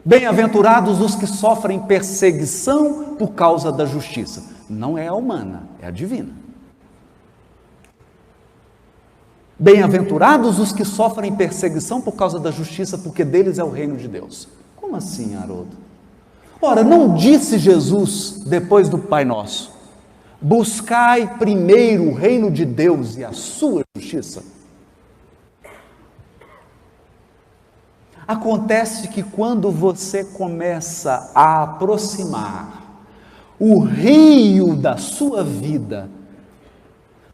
Bem-aventurados os que sofrem perseguição por causa da justiça. Não é a humana, é a divina. Bem-aventurados os que sofrem perseguição por causa da justiça, porque deles é o reino de Deus. Como assim, Haroldo? Ora, não disse Jesus, depois do Pai Nosso, buscai primeiro o reino de Deus e a sua justiça? Acontece que quando você começa a aproximar o rio da sua vida,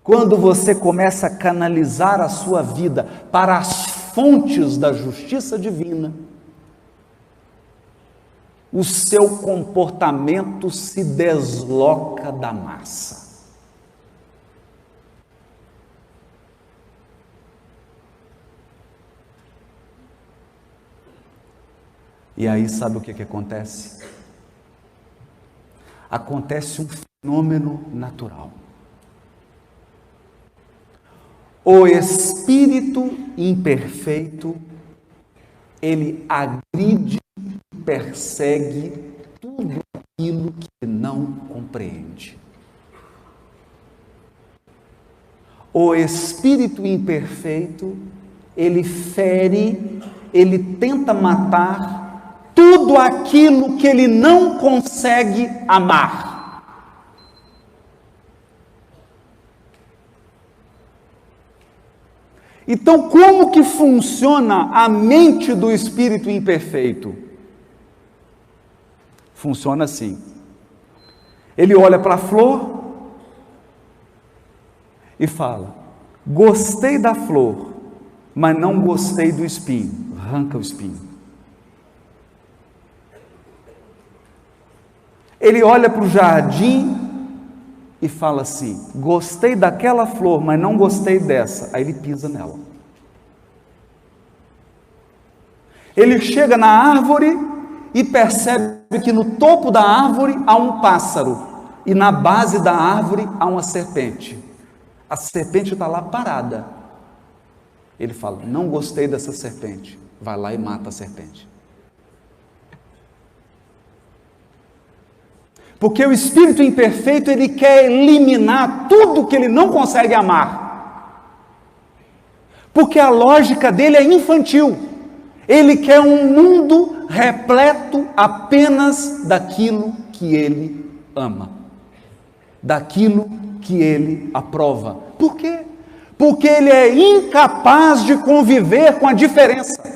quando você começa a canalizar a sua vida para as fontes da justiça divina, o seu comportamento se desloca da massa. E aí sabe o que acontece? Acontece um fenômeno natural. O espírito imperfeito, ele agride e persegue tudo aquilo que não compreende. O espírito imperfeito, ele fere, ele tenta matar tudo aquilo que ele não consegue amar. Então, como que funciona a mente do espírito imperfeito? Funciona assim. Ele olha para a flor e fala: gostei da flor, mas não gostei do espinho. Arranca o espinho. Ele olha para o jardim e fala assim: gostei daquela flor, mas não gostei dessa. Aí ele pisa nela. Ele chega na árvore e percebe que no topo da árvore há um pássaro e na base da árvore há uma serpente. A serpente está lá parada. Ele fala: não gostei dessa serpente. Vai lá e mata a serpente. Porque o espírito imperfeito, ele quer eliminar tudo que ele não consegue amar. Porque a lógica dele é infantil. Ele quer um mundo repleto apenas daquilo que ele ama. Daquilo que ele aprova. Por quê? Porque ele é incapaz de conviver com a diferença.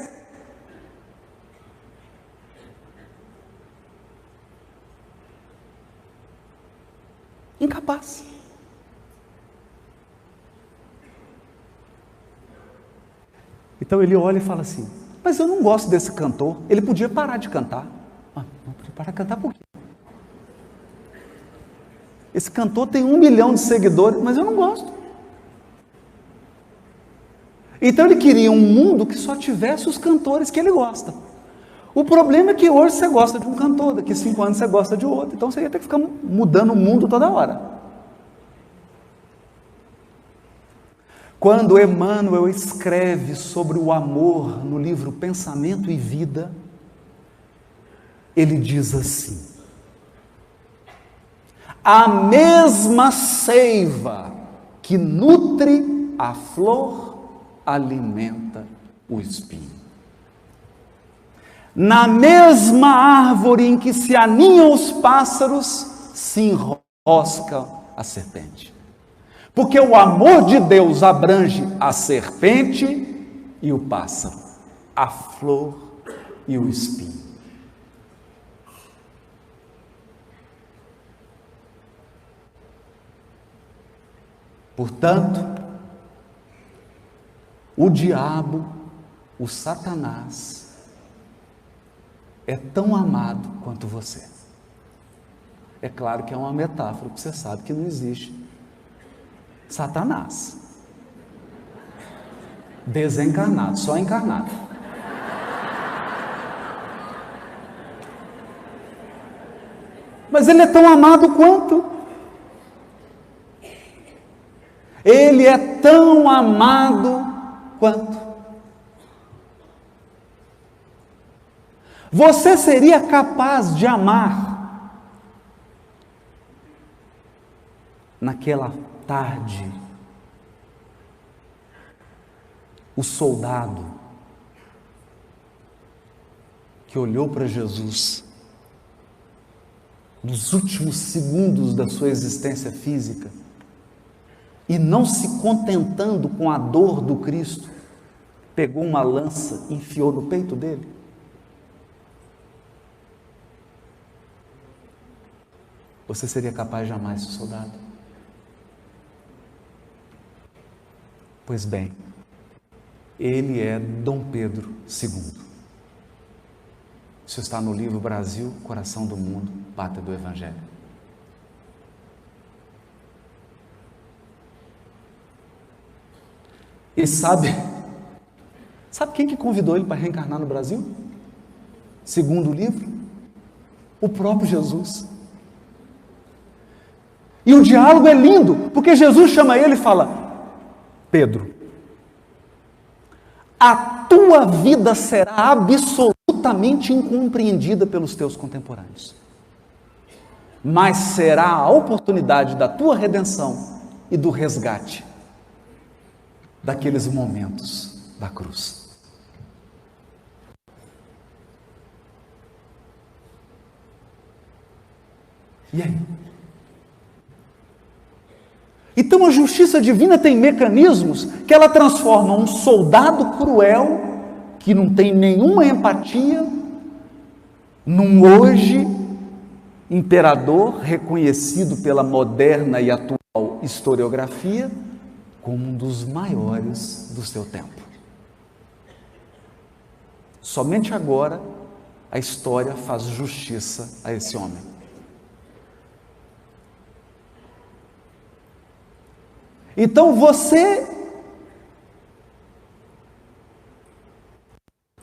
Incapaz. Então ele olha e fala assim: mas eu não gosto desse cantor. Ele podia parar de cantar. Não podia parar de cantar por quê? Esse cantor tem 1 milhão de seguidores, mas eu não gosto. Então ele queria um mundo que só tivesse os cantores que ele gosta. O problema é que hoje você gosta de um cantor, daqui 5 anos você gosta de outro, então você ia ter que ficar mudando o mundo toda hora. Quando Emmanuel escreve sobre o amor no livro Pensamento e Vida, ele diz assim: a mesma seiva que nutre a flor alimenta o espinho. Na mesma árvore em que se aninham os pássaros, se enrosca a serpente. Porque o amor de Deus abrange a serpente e o pássaro, a flor e o espinho. Portanto, o diabo, o Satanás, é tão amado quanto você. É claro que é uma metáfora, porque você sabe que não existe Satanás desencarnado, só encarnado. Mas ele é tão amado quanto. Ele é tão amado quanto. Você seria capaz de amar naquela tarde o soldado que olhou para Jesus nos últimos segundos da sua existência física e, não se contentando com a dor do Cristo, pegou uma lança e enfiou no peito dele? Você seria capaz de amar esse soldado? Pois bem, ele é Dom Pedro II. Isso está no livro Brasil, Coração do Mundo, Pátria do Evangelho. E sabe quem que convidou ele para reencarnar no Brasil? Segundo o livro, o próprio Jesus. E o diálogo é lindo, porque Jesus chama ele e fala: Pedro, a tua vida será absolutamente incompreendida pelos teus contemporâneos, mas será a oportunidade da tua redenção e do resgate daqueles momentos da cruz. E aí? Então a justiça divina tem mecanismos que ela transforma um soldado cruel, que não tem nenhuma empatia, num hoje imperador reconhecido pela moderna e atual historiografia como um dos maiores do seu tempo. Somente agora a história faz justiça a esse homem. Então você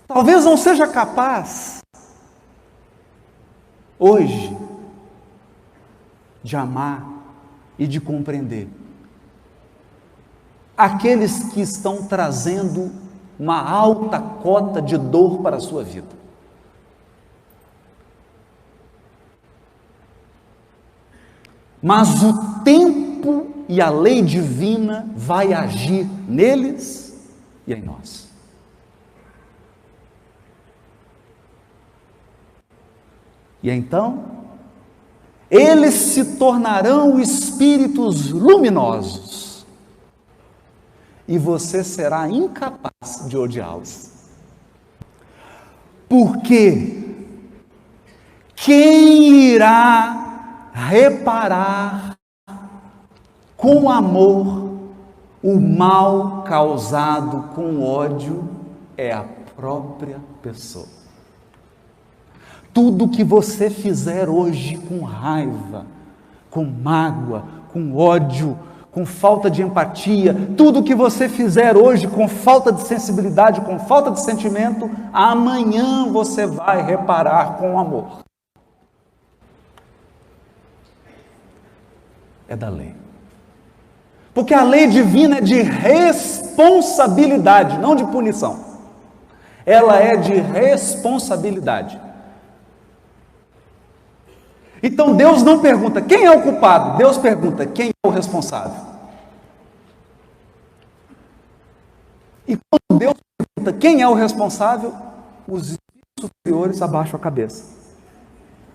talvez não seja capaz hoje de amar e de compreender aqueles que estão trazendo uma alta cota de dor para a sua vida. Mas o tempo e a lei divina vai agir neles e em nós. E então, eles se tornarão espíritos luminosos e você será incapaz de odiá-los. Porque quem irá reparar com amor o mal causado com ódio é a própria pessoa. Tudo que você fizer hoje com raiva, com mágoa, com ódio, com falta de empatia, tudo que você fizer hoje com falta de sensibilidade, com falta de sentimento, amanhã você vai reparar com amor. É da lei. Porque a lei divina é de responsabilidade, não de punição. Ela é de responsabilidade. Então Deus não pergunta quem é o culpado, Deus pergunta quem é o responsável. E quando Deus pergunta quem é o responsável, os espíritos superiores abaixam a cabeça.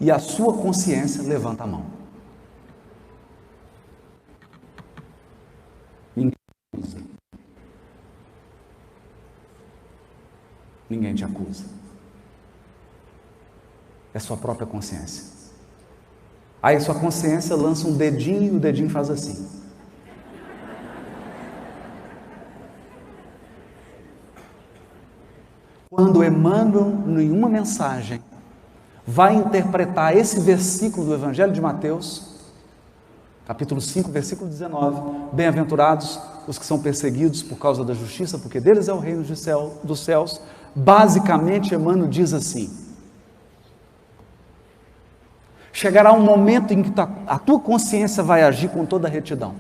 E a sua consciência levanta a mão. Ninguém te acusa. Ninguém te acusa. É sua própria consciência. Aí sua consciência lança um dedinho e o dedinho faz assim. Quando Emmanuel, em uma mensagem, vai interpretar esse versículo do Evangelho de Mateus, capítulo 5, versículo 19, bem-aventurados os que são perseguidos por causa da justiça, porque deles é o reino dos céus, basicamente Emmanuel diz assim: chegará um momento em que a tua consciência vai agir com toda a retidão.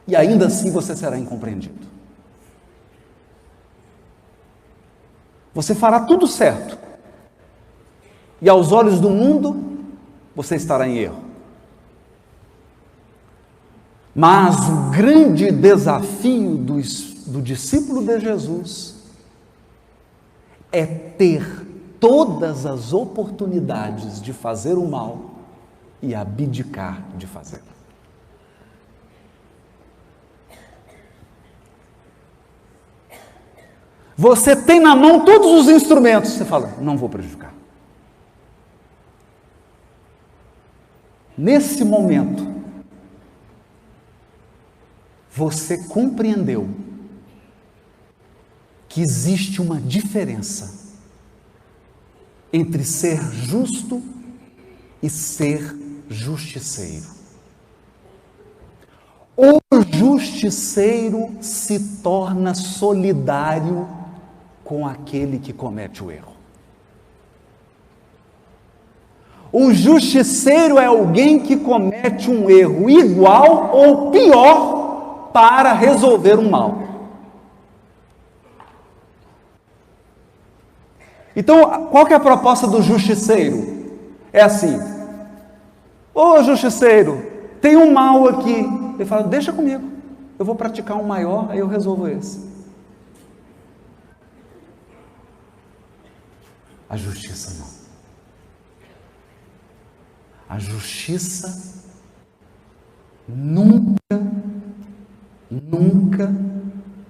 E ainda assim você será incompreendido. Você fará tudo certo. E aos olhos do mundo, você estará em erro. Mas o grande desafio do discípulo de Jesus é ter todas as oportunidades de fazer o mal e abdicar de fazê-lo. Você tem na mão todos os instrumentos, você fala, não vou prejudicar. Nesse momento, você compreendeu que existe uma diferença entre ser justo e ser justiceiro. O justiceiro se torna solidário com aquele que comete o erro. O justiceiro é alguém que comete um erro igual ou pior para resolver um mal. Então, qual que é a proposta do justiceiro? É assim: ô justiceiro, tem um mal aqui. Ele fala, deixa comigo, eu vou praticar um maior, aí eu resolvo esse. A justiça não. A justiça nunca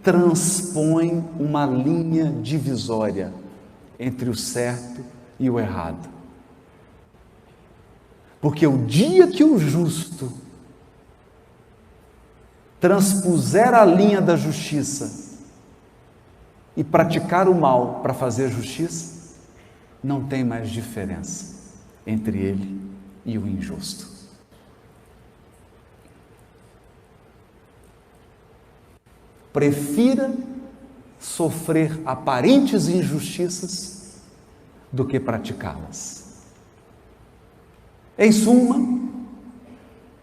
transpõe uma linha divisória entre o certo e o errado. Porque o dia que o justo transpuser a linha da justiça e praticar o mal para fazer justiça, não tem mais diferença entre ele e o injusto. Prefira sofrer aparentes injustiças do que praticá-las. Em suma,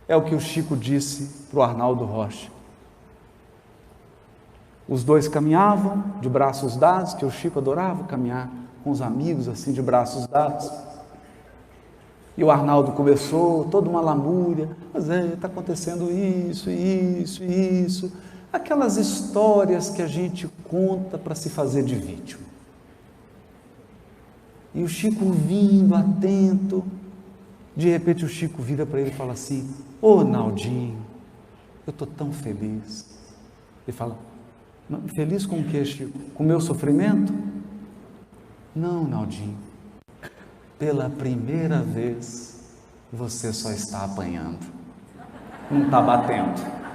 é o que o Chico disse para o Arnaldo Rocha. Os dois caminhavam de braços dados, que o Chico adorava caminhar com os amigos assim de braços dados. E o Arnaldo começou toda uma lamúria, mas está acontecendo isso. Aquelas histórias que a gente conta para se fazer de vítima. E o Chico ouvindo, atento, de repente o Chico vira para ele e fala assim, ô Naldinho, eu estou tão feliz. Ele fala, feliz com o que, Chico? Com o meu sofrimento? Não, Naldinho, pela primeira vez você só está apanhando, não está batendo.